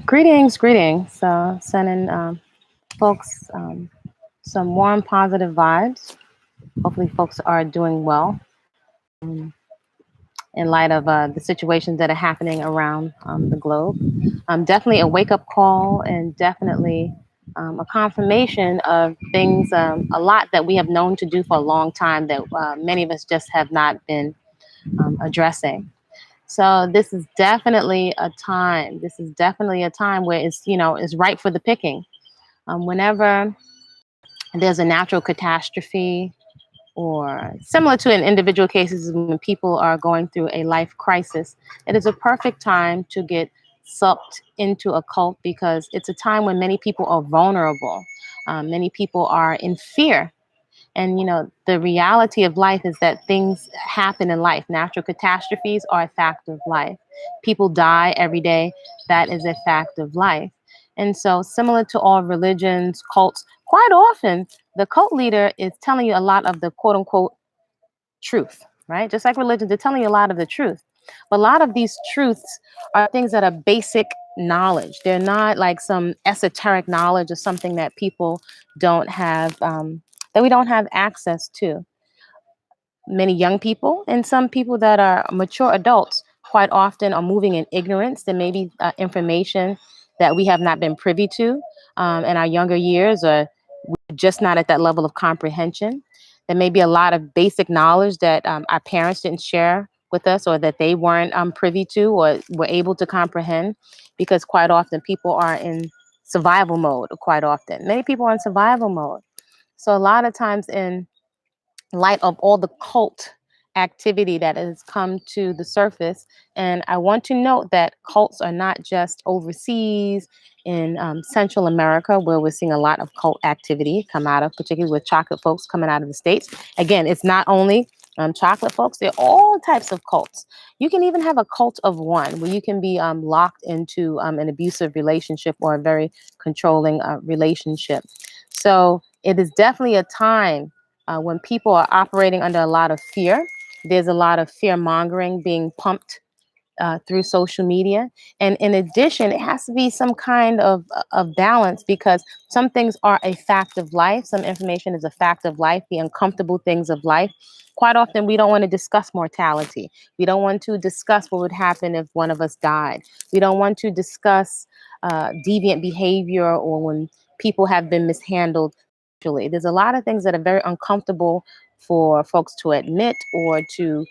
Greetings, greetings. So, sending folks some warm, positive vibes. Hopefully, folks are doing well um, in light of the situations that are happening around the globe. Definitely a wake up call and definitely a confirmation of things, a lot that we have known to do for a long time that many of us just have not been addressing. So this is definitely a time. This is definitely a time where it's ripe for the picking. Whenever there's a natural catastrophe or similar to in individual cases when people are going through a life crisis, it is a perfect time to get sucked into a cult because it's a time when many people are vulnerable. Many people are in fear. And, the reality of life is that things happen in life. Natural catastrophes are a fact of life. People die every day. That is a fact of life. And so, similar to all religions, cults, quite often the cult leader is telling you a lot of the quote unquote truth, right? Just like religion, they're telling you a lot of the truth. But a lot of these truths are things that are basic knowledge. They're not like some esoteric knowledge or something that people don't have, that we don't have access to. Many young people and some people that are mature adults quite often are moving in ignorance. There may be information that we have not been privy to in our younger years, or we're just not at that level of comprehension. There may be a lot of basic knowledge that our parents didn't share with us, or that they weren't privy to or were able to comprehend, because quite often people are in survival mode. Quite often, many people are in survival mode. So a lot of times in light of all the cult activity that has come to the surface. And I want to note that cults are not just overseas in Central America, where we're seeing a lot of cult activity come out of, particularly with chocolate folks coming out of the States. Again, it's not only chocolate folks, there are all types of cults. You can even have a cult of one where you can be locked into an abusive relationship or a very controlling relationship. So it is definitely a time when people are operating under a lot of fear. There's a lot of fear mongering being pumped through social media. And in addition, it has to be some kind of balance, because some things are a fact of life. Some information is a fact of life, the uncomfortable things of life. Quite often, we don't want to discuss mortality. We don't want to discuss what would happen if one of us died. We don't want to discuss deviant behavior or when people have been mishandled. There's a lot of things that are very uncomfortable for folks to admit, or to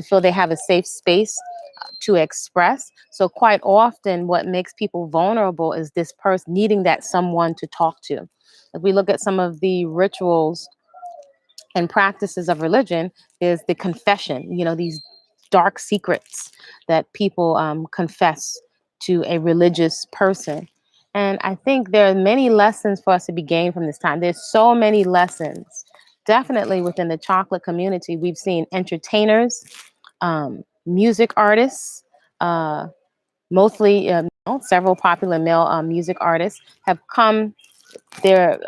feel they have a safe space to express. So quite often what makes people vulnerable is this person needing that someone to talk to. If we look at some of the rituals and practices of religion, there's the confession, these dark secrets that people confess to a religious person. And I think there are many lessons for us to be gained from this time. There's so many lessons. Definitely within the chocolate community, we've seen entertainers, music artists, uh, mostly several popular male music artists have come, their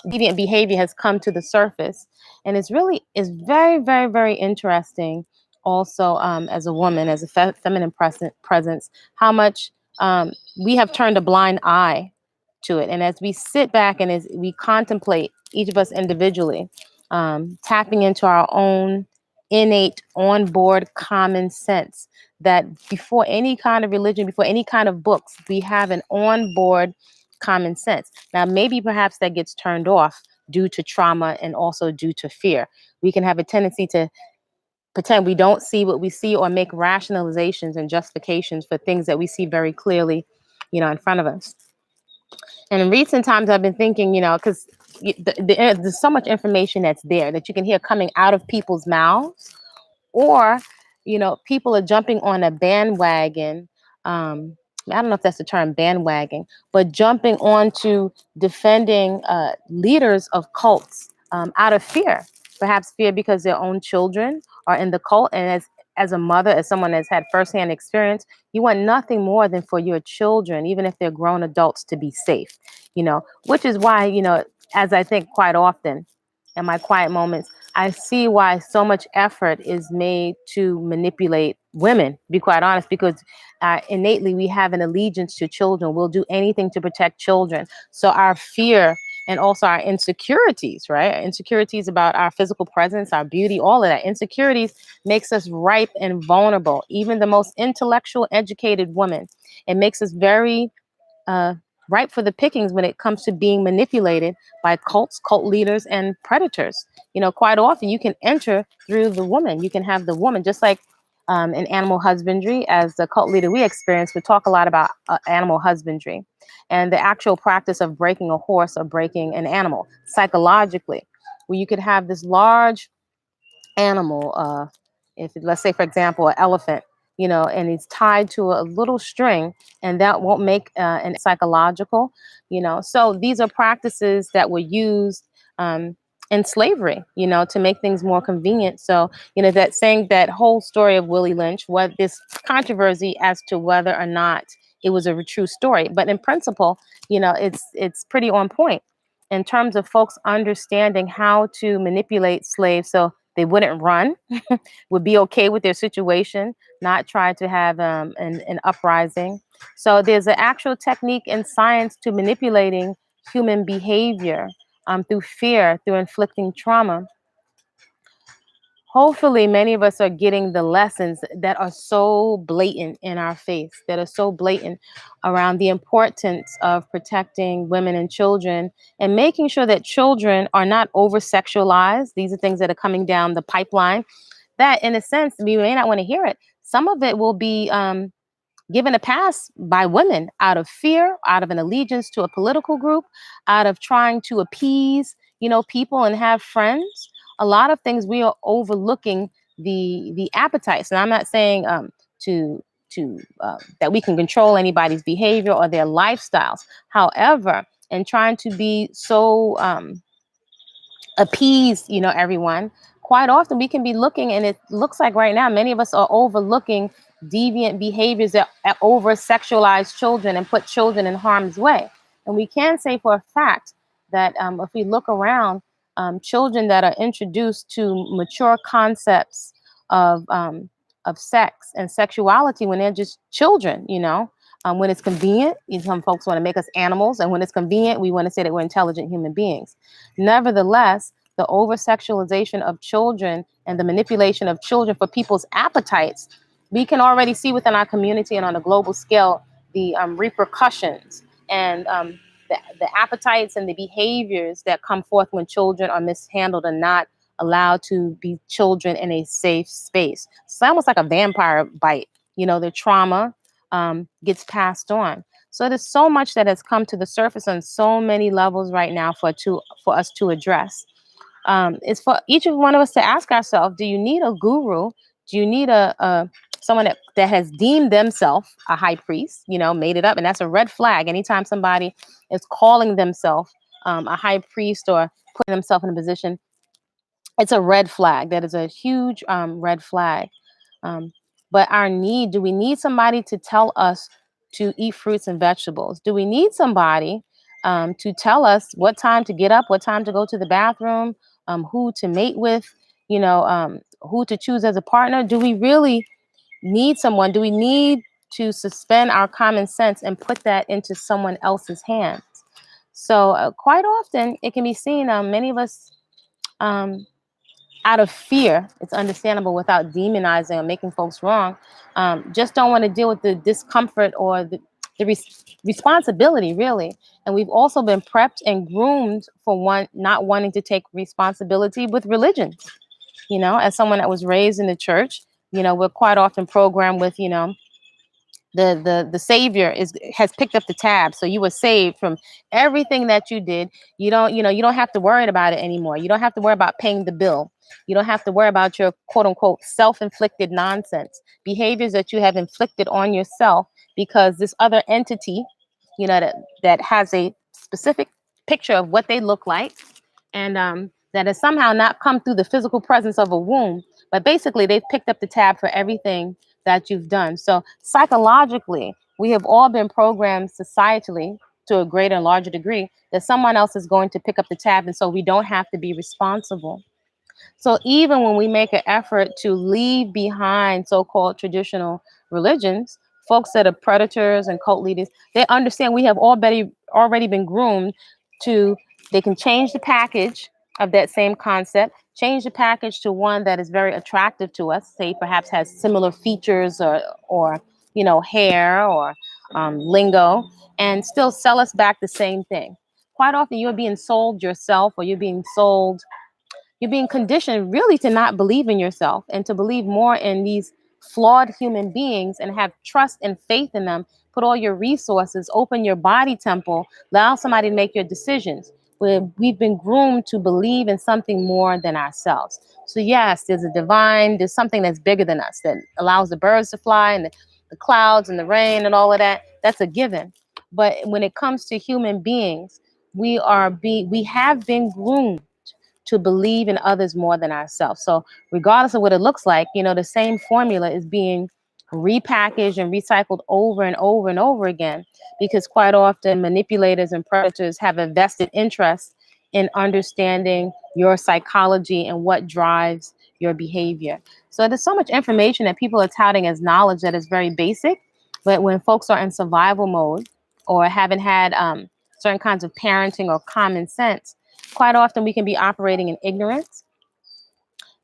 deviant behavior has come to the surface. And it's really is very, very, very interesting also, as a woman, as a feminine presence, how much we have turned a blind eye to it. And as we sit back and as we contemplate, each of us individually, tapping into our own innate onboard common sense, that before any kind of religion, before any kind of books, we have an onboard common sense. Now, maybe perhaps that gets turned off due to trauma and also due to fear. We can have a tendency to pretend we don't see what we see, or make rationalizations and justifications for things that we see very clearly, in front of us. And in recent times, I've been thinking, because there's so much information that's there that you can hear coming out of people's mouths, or people are jumping on a bandwagon. I don't know if that's the term, bandwagon, but jumping onto defending leaders of cults out of fear. Perhaps fear because their own children are in the cult. And as a mother, as someone that's had firsthand experience, you want nothing more than for your children, even if they're grown adults, to be safe. Which is why, as I think quite often in my quiet moments, I see why so much effort is made to manipulate women, to be quite honest, because Innately, we have an allegiance to children. We'll do anything to protect children. So our fear and also our insecurities, right? Our insecurities about our physical presence, our beauty, all of that. Insecurities makes us ripe and vulnerable. Even the most intellectual, educated woman, it makes us very uh, ripe for the pickings when it comes to being manipulated by cults, cult leaders, and predators. Quite often you can enter through the woman. You can have the woman, just like in animal husbandry, as the cult leader we experience, we talk a lot about animal husbandry and the actual practice of breaking a horse or breaking an animal psychologically, where you could have this large animal, if let's say for example an elephant, and it's tied to a little string, and that won't make an psychological, so these are practices that were used in slavery, to make things more convenient. So that saying, that whole story of Willie Lynch, what this controversy as to whether or not it was a true story, but in principle, it's pretty on point in terms of folks understanding how to manipulate slaves so they wouldn't run, would be okay with their situation, not try to have an uprising. So there's an actual technique in science to manipulating human behavior through fear, through inflicting trauma. Hopefully, many of us are getting the lessons that are so blatant in our face, that are so blatant around the importance of protecting women and children and making sure that children are not over sexualized. These are things that are coming down the pipeline that, in a sense, we may not want to hear it. Some of it will be given a pass by women out of fear, out of an allegiance to a political group, out of trying to appease, people and have friends. A lot of things we are overlooking the appetites, and I'm not saying to that we can control anybody's behavior or their lifestyles. However, in trying to be so appease, everyone, quite often we can be looking, and it looks like right now many of us are overlooking deviant behaviors that over sexualize children and put children in harm's way. And we can say for a fact that if we look around, children that are introduced to mature concepts of um, of sex and sexuality when they're just children, when it's convenient, some folks want to make us animals, and when it's convenient, we want to say that we're intelligent human beings. Nevertheless, the over sexualization of children and the manipulation of children for people's appetites, we can already see within our community and on a global scale the repercussions and the appetites and the behaviors that come forth when children are mishandled and not allowed to be children in a safe space. It's almost like a vampire bite. The trauma gets passed on. So there's so much that has come to the surface on so many levels right now for us to address. It's for each of one of us to ask ourselves: do you need a guru? Do you need a someone that has deemed themselves a high priest? Made it up, and that's a red flag. Anytime somebody is calling themselves a high priest or putting themselves in a position, it's a red flag. That is a huge red flag. Um, but do we need somebody to tell us to eat fruits and vegetables? Do we need somebody to tell us what time to get up, what time to go to the bathroom, who to mate with, who to choose as a partner? Do we really need someone? Do we need to suspend our common sense and put that into someone else's hands? So quite often it can be seen, many of us, um, out of fear, it's understandable, without demonizing or making folks wrong, just don't want to deal with the discomfort or responsibility, really. And we've also been prepped and groomed for not wanting to take responsibility with religion. As someone that was raised in the church, we're quite often programmed with, the savior has picked up the tab, so you were saved from everything that you did. You don't have to worry about it anymore. You don't have to worry about paying the bill. You don't have to worry about your quote unquote self-inflicted nonsense behaviors that you have inflicted on yourself, because this other entity, that has a specific picture of what they look like, and that has somehow not come through the physical presence of a womb, but basically they've picked up the tab for everything that you've done. So psychologically, we have all been programmed societally to a greater and larger degree that someone else is going to pick up the tab, and so we don't have to be responsible. So even when we make an effort to leave behind so-called traditional religions, folks that are predators and cult leaders, they understand we have already been groomed to, they can change the package of that same concept, change the package to one that is very attractive to us, say perhaps has similar features or hair or lingo, and still sell us back the same thing. Quite often you're being sold yourself, or you're being conditioned really to not believe in yourself and to believe more in these flawed human beings and have trust and faith in them. Put all your resources, open your body temple, allow somebody to make your decisions. We've been groomed to believe in something more than ourselves. So yes, there's something that's bigger than us that allows the birds to fly and the clouds and the rain and all of that. That's a given. But when it comes to human beings, we have been groomed to believe in others more than ourselves. So regardless of what it looks like, the same formula is being repackaged and recycled over and over and over again, because quite often manipulators and predators have a vested interest in understanding your psychology and what drives your behavior. So there's so much information that people are touting as knowledge that is very basic, but when folks are in survival mode or haven't had certain kinds of parenting or common sense, quite often we can be operating in ignorance.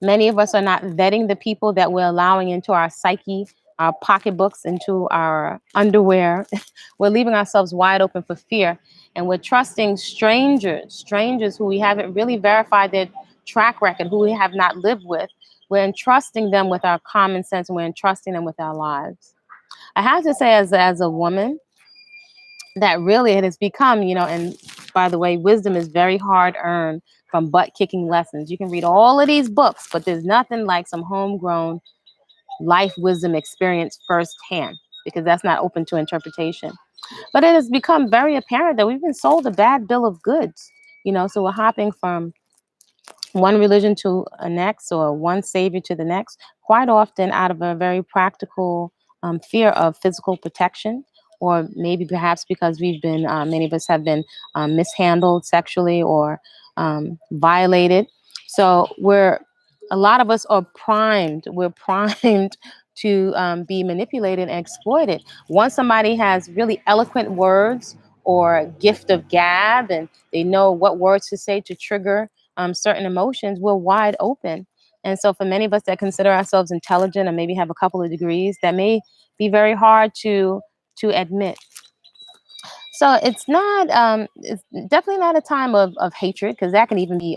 Many of us are not vetting the people that we're allowing into our psyche, our pocketbooks, into our underwear. We're leaving ourselves wide open for fear. And we're trusting strangers who we haven't really verified their track record, who we have not lived with. We're entrusting them with our common sense, and we're entrusting them with our lives. I have to say, as a woman, that really it has become, and by the way, wisdom is very hard earned from butt kicking lessons. You can read all of these books, but there's nothing like some homegrown life wisdom experience firsthand, because that's not open to interpretation. But it has become very apparent that we've been sold a bad bill of goods. So we're hopping from one religion to a next, or one savior to the next, quite often out of a very practical fear of physical protection, or maybe perhaps because many of us have been mishandled sexually or violated. So a lot of us are primed. We're primed to be manipulated and exploited. Once somebody has really eloquent words or gift of gab, and they know what words to say to trigger certain emotions, we're wide open. And so for many of us that consider ourselves intelligent and maybe have a couple of degrees, that may be very hard to admit. So it's definitely not a time of hatred, because that can even be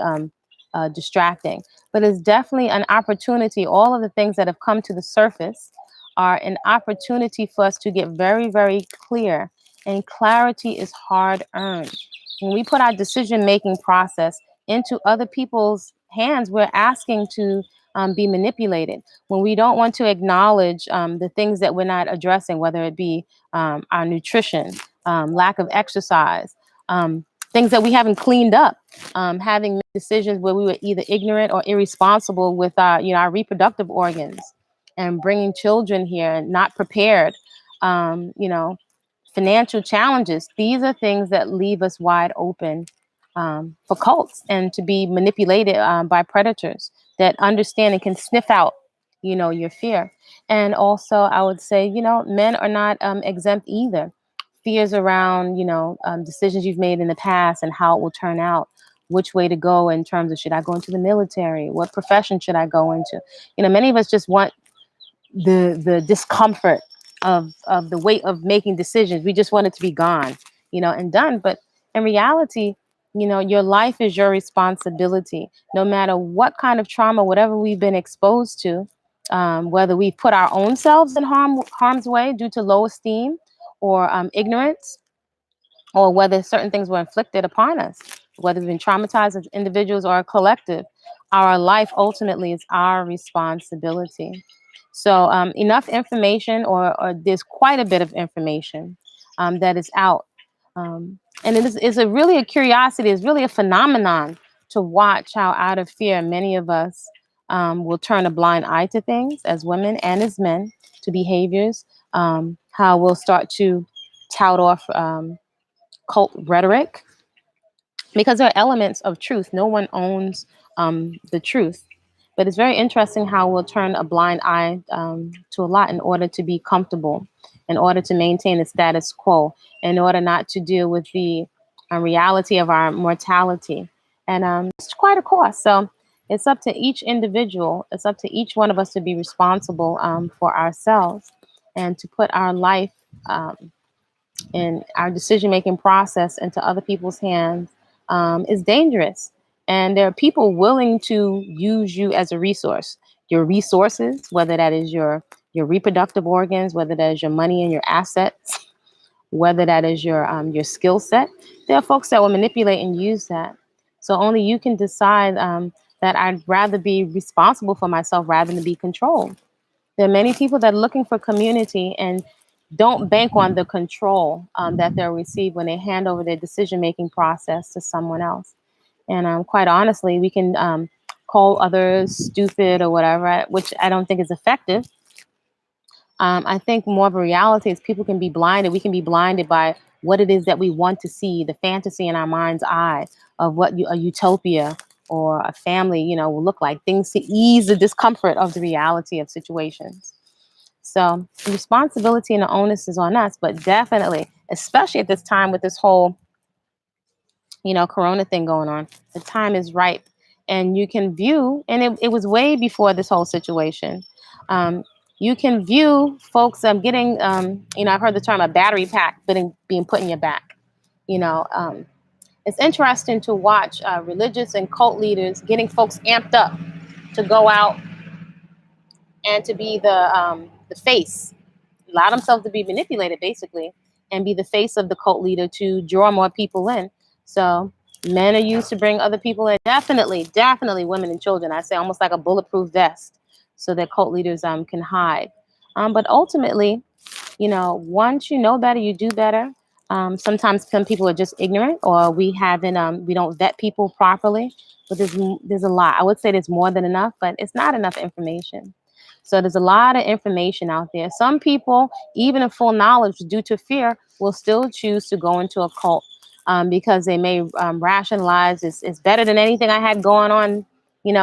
distracting. But it's definitely an opportunity. All of the things that have come to the surface are an opportunity for us to get very, very clear. And clarity is hard earned. When we put our decision making process into other people's hands, we're asking to be manipulated. When we don't want to acknowledge the things that we're not addressing, whether it be our nutrition, lack of exercise, things that we haven't cleaned up, having decisions where we were either ignorant or irresponsible with our reproductive organs, and bringing children here and not prepared, financial challenges. These are things that leave us wide open for cults and to be manipulated by predators that understand and can sniff out, your fear. And also, I would say, men are not exempt either. Fears around, decisions you've made in the past and how it will turn out, which way to go in terms of, should I go into the military? What profession should I go into? Many of us just want the discomfort of the weight of making decisions. We just want it to be gone, and done. But in reality, your life is your responsibility. No matter what kind of trauma, whatever we've been exposed to, whether we put our own selves in harm's way due to low esteem or ignorance, or whether certain things were inflicted upon us, whether we've been traumatized as individuals or a collective, our life ultimately is our responsibility. So enough information, or there's quite a bit of information that is out. And it's really a curiosity, it's really a phenomenon to watch how out of fear many of us will turn a blind eye to things, as women and as men, to behaviors, how we'll start to tout off cult rhetoric, because there are elements of truth. No one owns the truth. But it's very interesting how we'll turn a blind eye to a lot in order to be comfortable. in order to maintain the status quo, in order not to deal with the reality of our mortality. And it's quite a cost. So it's up to each individual, it's up to each one of us to be responsible for ourselves and to put our life um, and our decision making process into other people's hands is dangerous. And there are people willing to use you as a resource, your resources, whether that is your reproductive organs, whether that is your money and your assets, whether that is your skill set. There are folks that will manipulate and use that. So only you can decide that I'd rather be responsible for myself rather than be controlled. There are many people that are looking for community and don't bank on the control that they'll receive when they hand over their decision making process to someone else. And quite honestly, we can call others stupid or whatever, which I don't think is effective. I think more of a reality is people can be blinded. We can be blinded by what it is that we want to see, the fantasy in our mind's eye of what a utopia or a family, will look like. Things to ease the discomfort of the reality of situations. So the responsibility and the onus is on us, but definitely, especially at this time with this whole, Corona thing going on, the time is ripe. And you can view, and it was way before this whole situation. Um, you can view folks getting, I've heard the term a battery pack being put in your back. You know, um, it's interesting to watch religious and cult leaders getting folks amped up to go out and to be the face, allow themselves to be manipulated basically, and be the face of the cult leader to draw more people in. So men are used to bring other people in. Definitely women and children. I say almost like a bulletproof vest so that cult leaders can hide. But ultimately, once you know better, you do better. Sometimes some people are just ignorant, or we don't vet people properly. But there's a lot. I would say there's more than enough, but it's not enough information. So there's a lot of information out there. Some people, even in full knowledge, due to fear, will still choose to go into a cult because they may rationalize it's better than anything I had going on,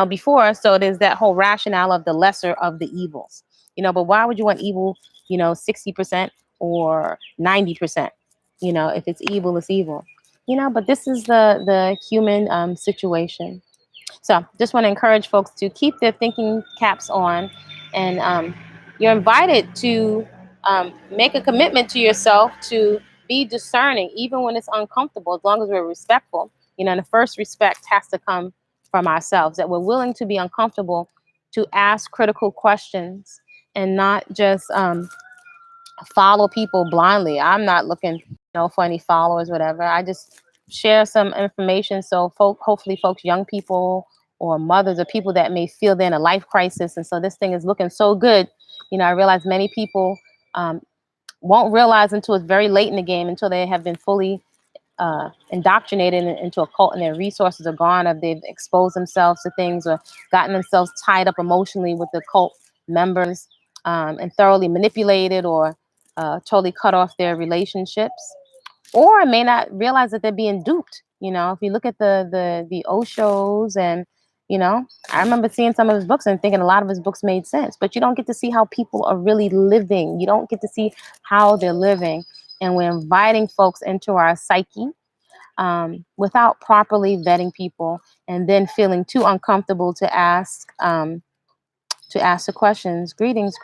before. So there's that whole rationale of the lesser of the evils, But why would you want evil, 60% or 90%? If it's evil, it's evil. But this is the human situation. So just want to encourage folks to keep their thinking caps on, and you're invited to make a commitment to yourself to be discerning, even when it's uncomfortable, as long as we're respectful. And the first respect has to come from ourselves, that we're willing to be uncomfortable, to ask critical questions, and not just follow people blindly. I'm not looking, for any followers, whatever. I just share some information so hopefully folks, young people or mothers or people that may feel they're in a life crisis. And so this thing is looking so good. I realize many people won't realize until it's very late in the game, until they have been fully indoctrinated into a cult and their resources are gone, or they've exposed themselves to things or gotten themselves tied up emotionally with the cult members and thoroughly manipulated or totally cut off their relationships, or may not realize that they're being duped. If you look at the Oshos and I remember seeing some of his books and thinking a lot of his books made sense, but you don't get to see how people are really living. You don't get to see how they're living. And we're inviting folks into our psyche without properly vetting people, and then feeling too uncomfortable to ask the questions. Greetings.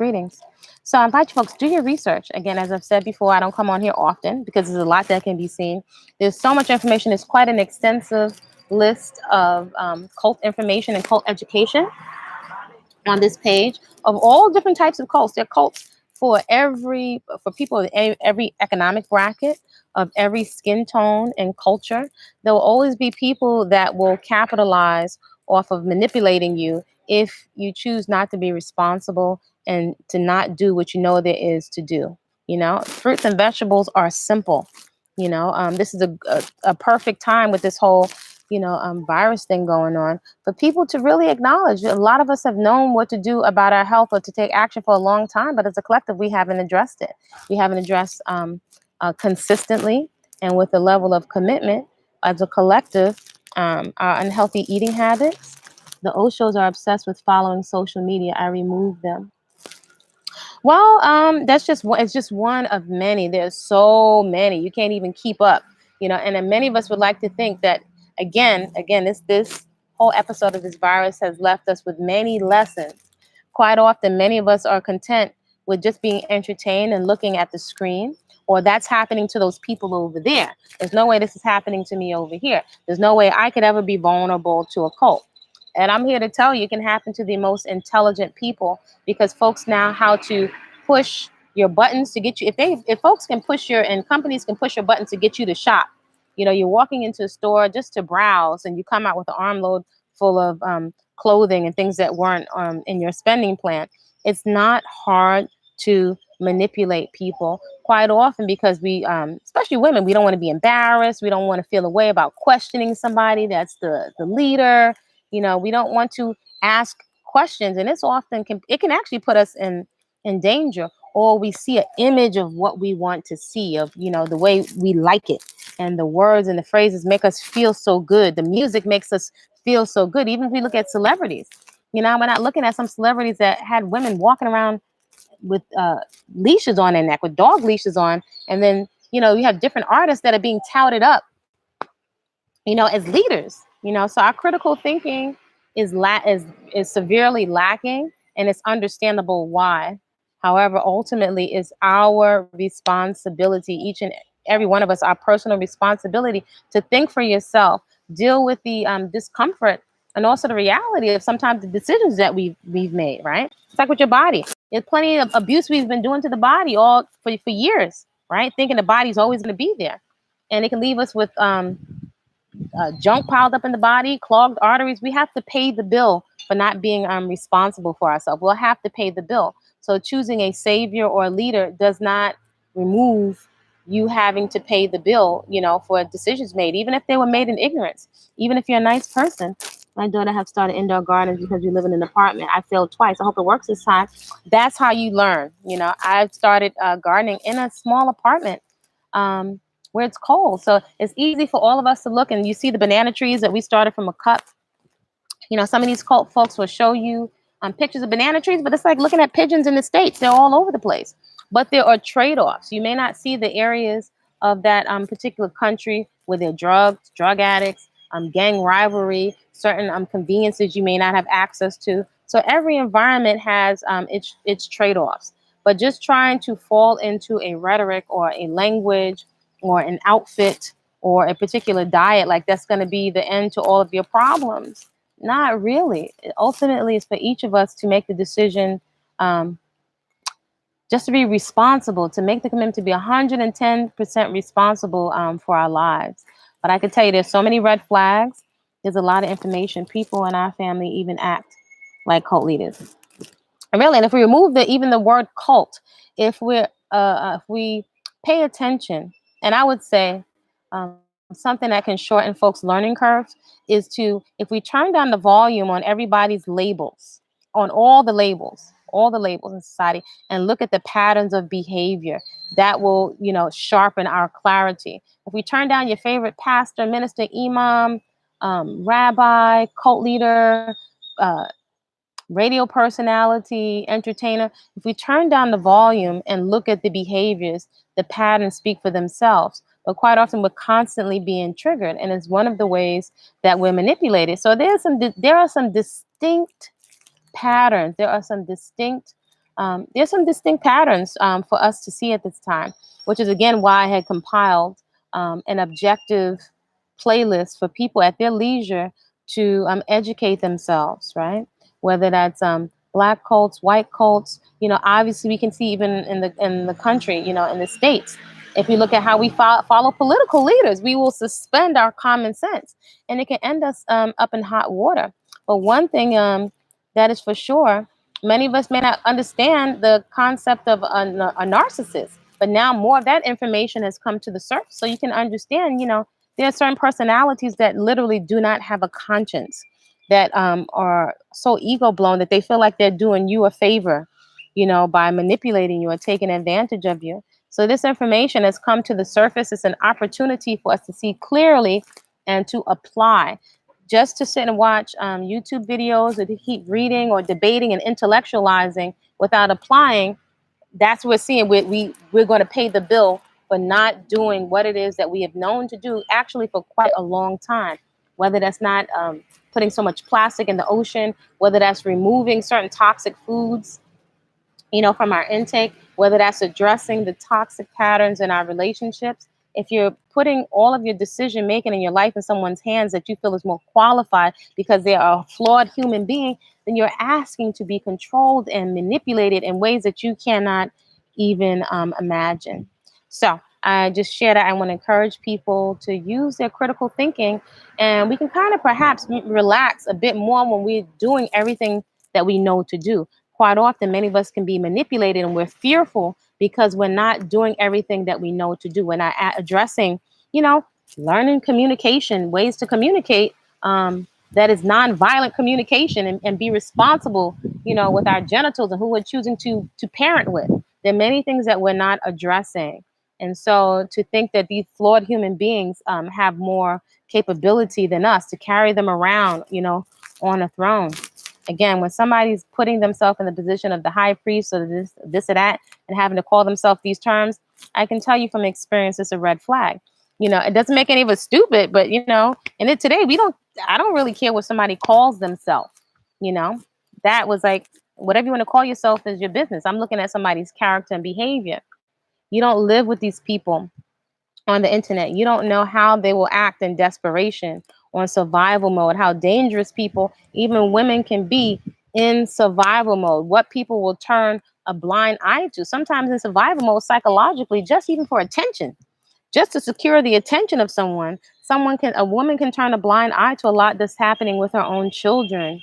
So I invite you folks, do your research. Again, as I've said before, I don't come on here often because there's a lot that can be seen. There's so much information. It's quite an extensive list of cult information and cult education on this page of all different types of cults. There are cults for people of every economic bracket, of every skin tone and culture. There will always be people that will capitalize off of manipulating you if you choose not to be responsible and to not do what you know there is to do. Fruits and vegetables are simple. This is a perfect time with this whole virus thing going on, for people to really acknowledge. A lot of us have known what to do about our health or to take action for a long time, but as a collective, we haven't addressed it. We haven't addressed consistently and with a level of commitment as a collective our unhealthy eating habits. The Oshos are obsessed with following social media. I remove them. Well, that's just one. It's just one of many. There's so many you can't even keep up. And then many of us would like to think that again, this whole episode of this virus has left us with many lessons. Quite often, many of us are content with just being entertained and looking at the screen, or that's happening to those people over there. There's no way this is happening to me over here. There's no way I could ever be vulnerable to a cult. And I'm here to tell you, it can happen to the most intelligent people because folks now how to push your buttons to get you. If folks can push your and companies can push your buttons to get you to shop. You're walking into a store just to browse, and you come out with an armload full of clothing and things that weren't in your spending plan. It's not hard to manipulate people quite often because we, especially women, we don't want to be embarrassed. We don't want to feel a way about questioning somebody that's the leader. We don't want to ask questions, and it can actually put us in danger. Or we see an image of what we want to see, of the way we like it, and the words and the phrases make us feel so good. The music makes us feel so good. Even if we look at celebrities, we're not looking at some celebrities that had women walking around with leashes on their neck, with dog leashes on, and then you have different artists that are being touted up as leaders. So our critical thinking is severely lacking, and it's understandable why. However, ultimately, it's our responsibility, each and every one of us, our personal responsibility to think for yourself, deal with the discomfort, and also the reality of sometimes the decisions that we've made. Right? It's like with your body. There's plenty of abuse we've been doing to the body all for years. Right? Thinking the body's always going to be there, and it can leave us with junk piled up in the body, clogged arteries. We have to pay the bill for not being responsible for ourselves. We'll have to pay the bill. So choosing a savior or a leader does not remove you having to pay the bill, for decisions made, even if they were made in ignorance. Even if you're a nice person. My daughter have started indoor gardens because we live in an apartment. I failed twice. I hope it works this time. That's how you learn. I've started gardening in a small apartment. Where it's cold. So it's easy for all of us to look, and you see the banana trees that we started from a cup. Some of these cult folks will show you pictures of banana trees, but it's like looking at pigeons in the States. They're all over the place. But there are trade-offs. You may not see the areas of that particular country where there are drugs, drug addicts, gang rivalry, certain conveniences you may not have access to. So every environment has its trade-offs. But just trying to fall into a rhetoric or a language or an outfit or a particular diet, like that's going to be the end to all of your problems. Not really. Ultimately, it's for each of us to make the decision, just to be responsible, to make the commitment to be 110% responsible for our lives. But I can tell you there's so many red flags. There's a lot of information. People in our family even act like cult leaders. And really, and if we remove even the word cult, if we pay attention, and I would say something that can shorten folks' learning curves is if we turn down the volume on everybody's labels, on all the labels in society, and look at the patterns of behavior, that will, sharpen our clarity. If we turn down your favorite pastor, minister, imam, rabbi, cult leader, radio personality, entertainer, if we turn down the volume and look at the behaviors, the patterns speak for themselves. But quite often we're constantly being triggered, and it's one of the ways that we're manipulated. So there are some distinct patterns. There's some distinct patterns for us to see at this time, which is again why I had compiled an objective playlist for people at their leisure to educate themselves, right? Whether that's black cults, white cults, obviously we can see even in the country, in the states. If we look at how we follow political leaders, we will suspend our common sense, and it can end us up in hot water. But one thing that is for sure, many of us may not understand the concept of a narcissist, but now more of that information has come to the surface, so you can understand. There are certain personalities that literally do not have a conscience, that are so ego blown that they feel like they're doing you a favor, by manipulating you or taking advantage of you. So this information has come to the surface. It's an opportunity for us to see clearly and to apply. Just to sit and watch YouTube videos, or to keep reading or debating and intellectualizing without applying, that's what we're seeing. We're going to pay the bill for not doing what it is that we have known to do actually for quite a long time. Whether that's not putting so much plastic in the ocean, whether that's removing certain toxic foods, from our intake, whether that's addressing the toxic patterns in our relationships. If you're putting all of your decision making in your life in someone's hands that you feel is more qualified because they are a flawed human being, then you're asking to be controlled and manipulated in ways that you cannot even imagine. So I just share that. I want to encourage people to use their critical thinking, and we can kind of perhaps relax a bit more when we're doing everything that we know to do. Quite often, many of us can be manipulated and we're fearful because we're not doing everything that we know to do. We're not addressing, you know, learning communication, ways to communicate that is nonviolent communication, and be responsible, with our genitals and who we're choosing to parent with. There are many things that we're not addressing. And so to think that these flawed human beings have more capability than us to carry them around, on a throne. Again, when somebody's putting themselves in the position of the high priest or this or that, and having to call themselves these terms, I can tell you from experience, it's a red flag. It doesn't make any of us stupid, but and it today I don't really care what somebody calls themselves. You know, that was like whatever you want to call yourself is your business. I'm looking at somebody's character and behavior. You don't live with these people on the internet. You don't know how they will act in desperation, on survival mode, how dangerous people, even women, can be in survival mode, what people will turn a blind eye to. Sometimes in survival mode, psychologically, just even for attention, just to secure the attention of someone, a woman can turn a blind eye to a lot that's happening with her own children,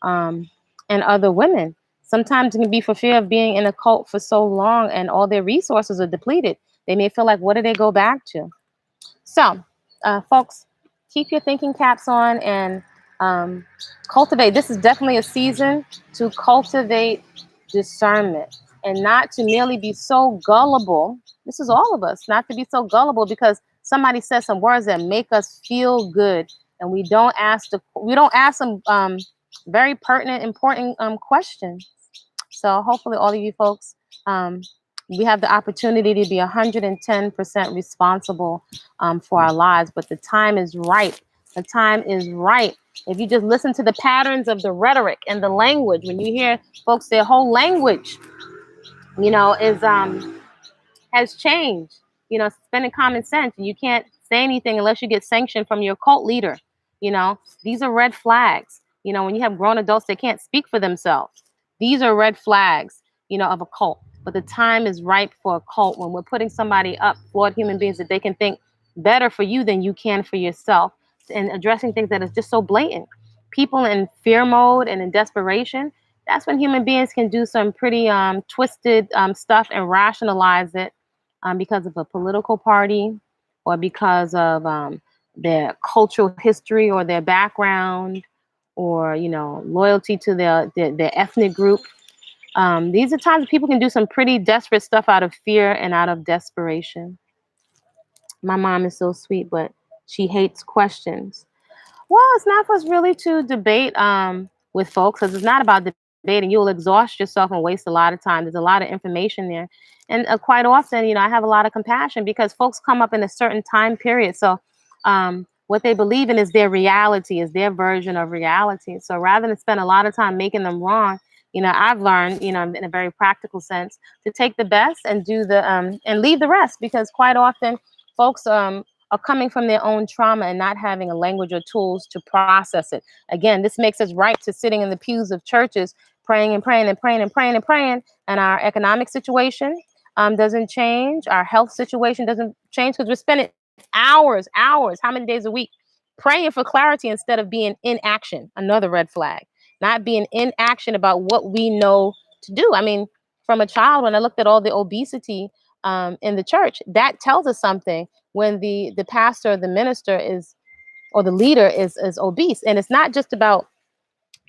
um, and other women. Sometimes it can be for fear of being in a cult for so long and all their resources are depleted. They may feel like, what do they go back to? So, folks, keep your thinking caps on and cultivate. This is definitely a season to cultivate discernment and not to merely be so gullible. This is all of us, not to be so gullible because somebody says some words that make us feel good, and we don't ask some very pertinent, important questions. So hopefully, all of you folks, um, we have the opportunity to be 110% responsible for our lives, but the time is right. The time is right. If you just listen to the patterns of the rhetoric and the language, when you hear folks, their whole language, is has changed. Suspending common sense, and you can't say anything unless you get sanctioned from your cult leader. These are red flags. When you have grown adults that can't speak for themselves, these are red flags, of a cult. But the time is ripe for a cult when we're putting somebody up, flawed human beings, that they can think better for you than you can for yourself, and addressing things that is just so blatant. People in fear mode and in desperation, that's when human beings can do some pretty twisted stuff and rationalize it because of a political party or because of their cultural history or their background or loyalty to their ethnic group. These are times people can do some pretty desperate stuff out of fear and out of desperation. My mom is so sweet, but she hates questions. Well, it's not for us really to debate with folks, because it's not about debating. You'll exhaust yourself and waste a lot of time. There's a lot of information there. And quite often, I have a lot of compassion because folks come up in a certain time period. So what they believe in is their reality, is their version of reality. So rather than spend a lot of time making them wrong, I've learned, in a very practical sense, to take the best and do and leave the rest, because quite often folks are coming from their own trauma and not having a language or tools to process it. Again, this makes us right to sitting in the pews of churches, praying and praying and praying and praying and praying, and our economic situation doesn't change. Our health situation doesn't change because we're spending hours, how many days a week, praying for clarity instead of being in action. Another red flag. Not being in action about what we know to do. I mean, from a child, when I looked at all the obesity in the church, that tells us something. When the pastor, the minister is, or the leader is obese, and it's not just about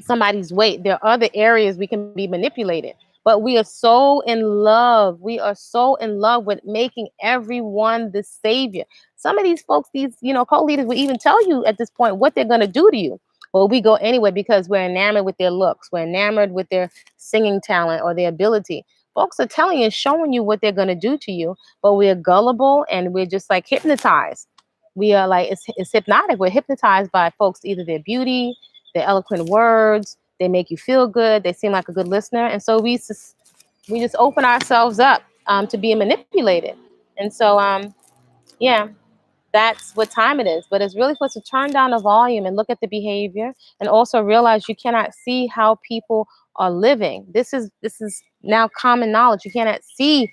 somebody's weight. There are other areas we can be manipulated, but we are so in love. We are so in love with making everyone the savior. Some of these folks, these cult leaders, will even tell you at this point what they're going to do to you. Well, we go anyway because we're enamored with their looks. We're enamored with their singing talent or their ability. folks are telling you, showing you what they're going to do to you, but we're gullible and we're just like hypnotized. We are like, it's hypnotic. We're hypnotized by folks, either their beauty, their eloquent words, they make you feel good, they seem like a good listener. And so we just open ourselves up to being manipulated. And so, yeah, that's what time it is. But it's really supposed to turn down the volume and look at the behavior, and also realize you cannot see how people are living. This is now common knowledge. You cannot see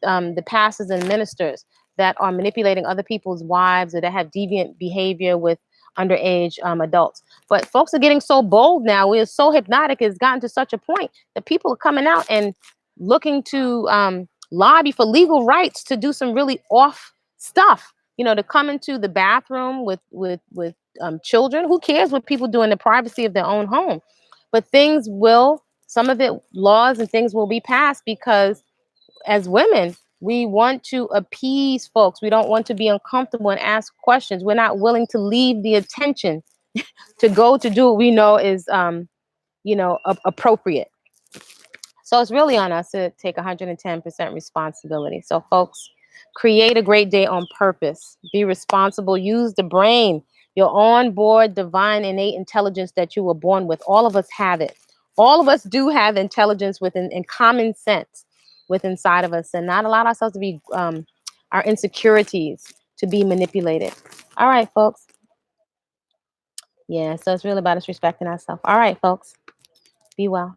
the pastors and ministers that are manipulating other people's wives, or that have deviant behavior with underage adults. But folks are getting so bold now. We're so hypnotic. It's gotten to such a point that people are coming out and looking to lobby for legal rights to do some really off stuff. To come into the bathroom with children. Who cares what people do in the privacy of their own home? But some of it, laws and things will be passed, because as women, we want to appease folks. We don't want to be uncomfortable and ask questions. We're not willing to leave the attention to go to do what we know is, appropriate. So it's really on us to take 110% responsibility. So, folks, create a great day on purpose. Be responsible. Use the brain, your onboard divine innate intelligence that you were born with. All of us have it. All of us do have intelligence within, and common sense within inside of us, and not allow ourselves to be our insecurities to be manipulated. All right, folks. Yeah, so it's really about us respecting ourselves. All right, folks. Be well.